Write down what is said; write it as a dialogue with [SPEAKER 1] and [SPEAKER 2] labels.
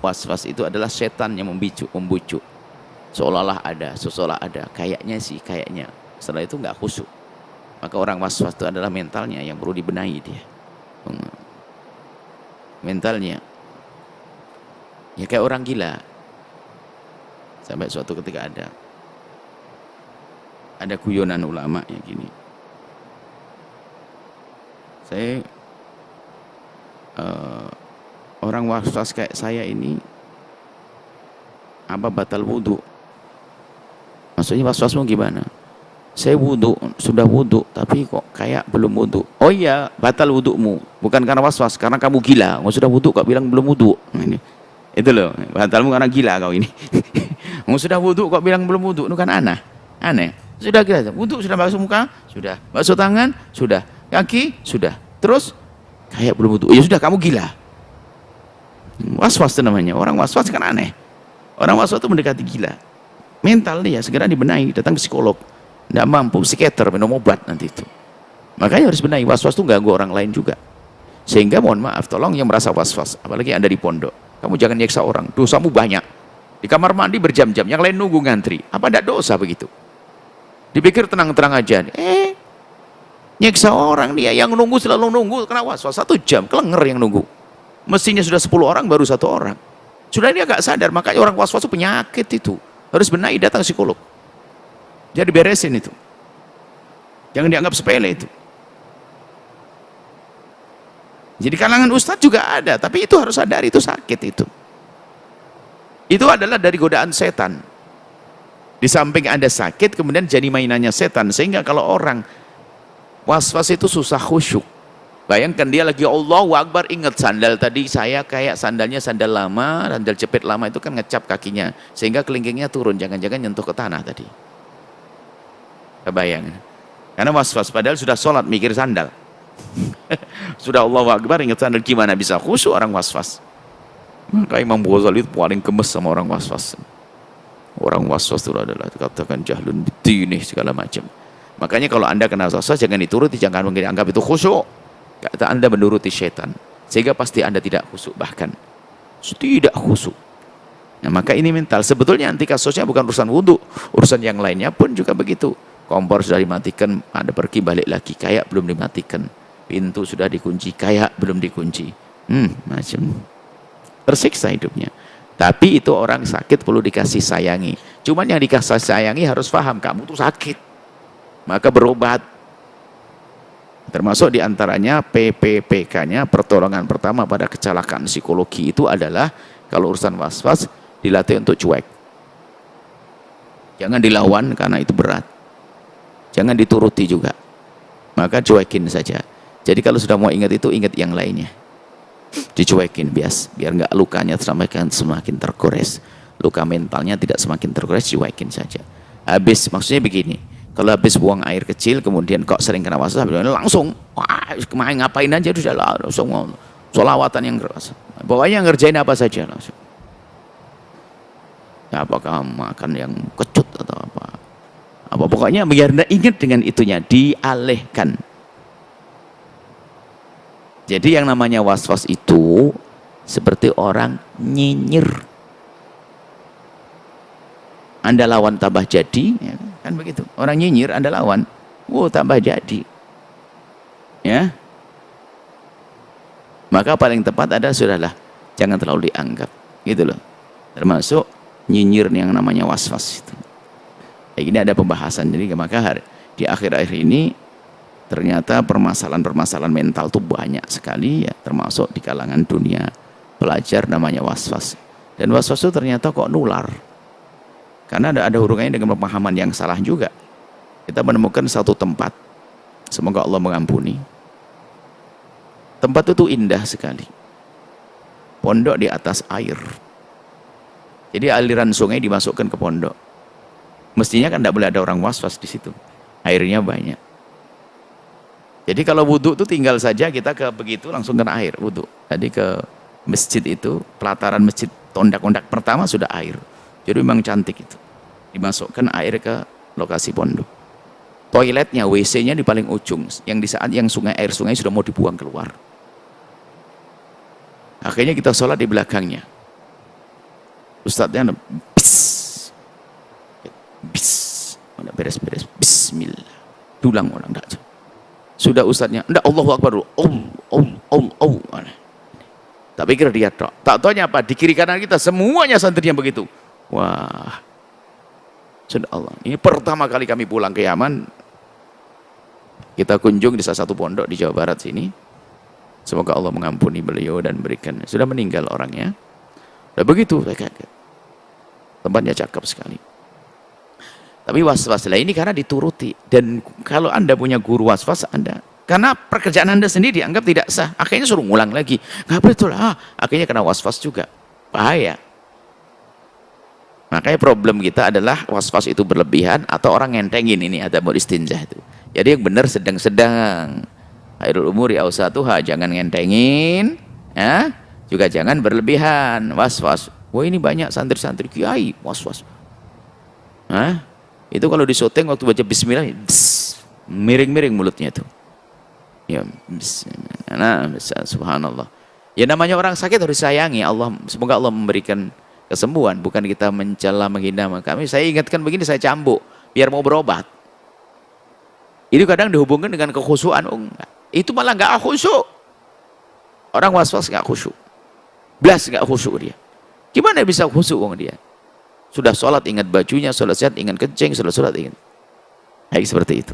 [SPEAKER 1] was-was itu adalah setan yang membujuk, seolah-olah ada, seolah ada, kayaknya sih, kayaknya. Setelah itu nggak khusyuk. Maka orang was-was itu adalah mentalnya yang perlu dibenahi dia. Mentalnya. Ya kayak orang gila. Sampai suatu ketika ada guyonan ulama yang gini. Saya orang was-was kayak saya ini apa batal wudhu? Maksudnya was-wasmu gimana? Saya wudhu, sudah wudhu, tapi kok kayak belum wudhu. Oh iya, batal wudhumu. Bukan karena was-was, karena kamu gila. Kamu sudah wudhu kok bilang belum wudhu. Ini. Itu loh, batalmu karena gila kau ini. Kamu sudah wudhu kok bilang belum wudhu. Itu kan aneh. Sudah gila, wudhu sudah basuh muka, sudah. Basuh tangan, sudah. Kaki, sudah. Terus, kayak belum wudhu. Ya sudah, kamu gila. Was-was itu namanya. Orang was-was kan aneh. Orang was-was itu mendekati gila. Mental dia segera dibenahi, datang ke psikolog. Tidak mampu, psikiater, minum obat nanti itu. Makanya harus benahi. Was-was itu ganggu orang lain juga. Sehingga mohon maaf, tolong yang merasa was-was, apalagi Anda di pondok, kamu jangan nyeksa orang, dosamu banyak. Di kamar mandi berjam-jam, yang lain nunggu ngantri. Apa tidak dosa begitu? Dipikir tenang-tenang aja. Nyeksa orang, dia yang nunggu selalu nunggu, kena was-was 1 jam, kelenger yang nunggu. Mestinya sudah 10 orang, baru 1 orang. Sudah dia agak sadar, makanya orang was-was itu penyakit itu. Harus benahi, datang psikolog. Jadi beresin itu. Jangan dianggap sepele itu. Jadi kalangan ustadz juga ada, tapi itu harus sadar, itu sakit itu. Itu adalah dari godaan setan. Di samping ada sakit, kemudian jadi mainannya setan. Sehingga kalau orang was-was itu susah khusyuk. Bayangkan dia lagi Allahu Akbar, ingat sandal tadi saya kayak sandalnya sandal lama, sandal jepit lama itu kan ngecap kakinya. Sehingga kelingkingnya turun, jangan-jangan nyentuh ke tanah tadi. Kebayang. Karena was-was, padahal sudah sholat mikir sandal. Sudah Allahu Akbar ingat sandal, gimana bisa khusyuk orang was-was. Maka Imam Ghazali itu paling gemes sama orang was-was. Orang was-was itu adalah dikatakan jahlun bidini segala macam. Makanya kalau Anda kena was-was jangan dituruti, jangan menganggap itu khusyuk. Kata Anda menuruti syaitan, sehingga pasti Anda tidak khusyuk, bahkan tidak khusyuk. Nah, maka ini mental. Sebetulnya anti kasusnya bukan urusan wudhu, urusan yang lainnya pun juga begitu. Kompor sudah dimatikan, Anda pergi balik lagi, kayak belum dimatikan. Pintu sudah dikunci, kayak belum dikunci. Macam tersiksa hidupnya. Tapi itu orang sakit perlu dikasih sayangi. Cuman yang dikasih sayangi harus paham, kamu tuh sakit. Maka berobat. Termasuk diantaranya PPPK-nya, pertolongan pertama pada kecelakaan psikologi itu adalah kalau urusan was-was dilatih untuk cuek. Jangan dilawan karena itu berat. Jangan dituruti juga. Maka cuekin saja. Jadi kalau sudah mau ingat itu, ingat yang lainnya. Dicuekin biar nggak lukanya semakin tergores. Luka mentalnya tidak semakin tergores, cuekin saja. Habis, maksudnya begini. Kalau habis buang air kecil, kemudian kok sering kena was-was, langsung, main ngapain aja, langsung sholawatan yang keras. Pokoknya ngerjain apa saja langsung. Ya, apakah makan yang kecut atau apa? Pokoknya biar Anda ingat dengan itunya, dialihkan. Jadi yang namanya was-was itu seperti orang nyinyir. Anda lawan tambah jadi, ya, kan begitu. Orang nyinyir, Anda lawan, tambah jadi. Ya. Maka paling tepat ada sudahlah, jangan terlalu dianggap, gitu loh. Termasuk nyinyir yang namanya was-was itu. Ini ada pembahasan, jadi maka di akhir-akhir ini ternyata permasalahan-permasalahan mental itu banyak sekali ya, termasuk di kalangan dunia pelajar namanya was-was. Dan was-was itu ternyata kok nular. Karena ada hubungannya dengan pemahaman yang salah juga. Kita menemukan satu tempat, semoga Allah mengampuni. Tempat itu indah sekali. Pondok di atas air. Jadi aliran sungai dimasukkan ke pondok. Mestinya kan tidak boleh ada orang was-was di situ. Airnya banyak. Jadi kalau wudhu itu tinggal saja kita ke begitu langsung kena air wudhu. Jadi ke masjid itu, pelataran masjid tondak-ondak pertama sudah air. Jadi memang cantik itu. Dimasukkan air ke lokasi pondok. Toiletnya, WC-nya di paling ujung. Yang di saat yang air sungai sudah mau dibuang keluar. Akhirnya kita sholat di belakangnya. Ustadznya bis, bis, beres-beres, bismillah. Dulang orang enggak. Sudah ustadznya, enggak, Allahu Akbar dulu. Tak pikir dia tok. Tak taunya apa? Di kiri kanan kita semuanya santrinya begitu. Wah. Sudah Allah. Ini pertama kali kami pulang ke Yaman. Kita kunjung di salah satu pondok di Jawa Barat sini. Semoga Allah mengampuni beliau dan berikan. Sudah meninggal orangnya. Udah begitu, saya kaget. Tempatnya cakep sekali. Tapi was-was lah ini karena dituruti. Dan kalau Anda punya guru was-was, Anda, karena pekerjaan Anda sendiri dianggap tidak sah, akhirnya suruh ngulang lagi. Nggak betul, akhirnya kena was-was juga. Bahaya. Makanya problem kita adalah was-was itu berlebihan atau orang ngentengin ini ada mau istinjah itu. Jadi yang benar sedang-sedang. Khairul umuri awsatuha, jangan ngentengin, ya. Juga jangan berlebihan, was-was. Wah ini banyak santri-santri kiai was-was. Itu kalau di syuting waktu baca bismillah, miring-miring mulutnya tuh. Ya, bismillah, subhanallah. Ya namanya orang sakit harus sayangi. Allah, semoga Allah memberikan kesembuhan, bukan kita mencela menghina kami. Saya ingatkan begini, saya cambuk biar mau berobat. Itu kadang dihubungkan dengan kekhusyuan. Oh, enggak. Itu malah enggak khusyuk. Orang was-was enggak khusyuk. Blas enggak khusyuk dia. Gimana bisa khusyuk dia? Sudah sholat ingat bajunya, sholat sehat ingat kencing, sholat ingat. Baik seperti itu.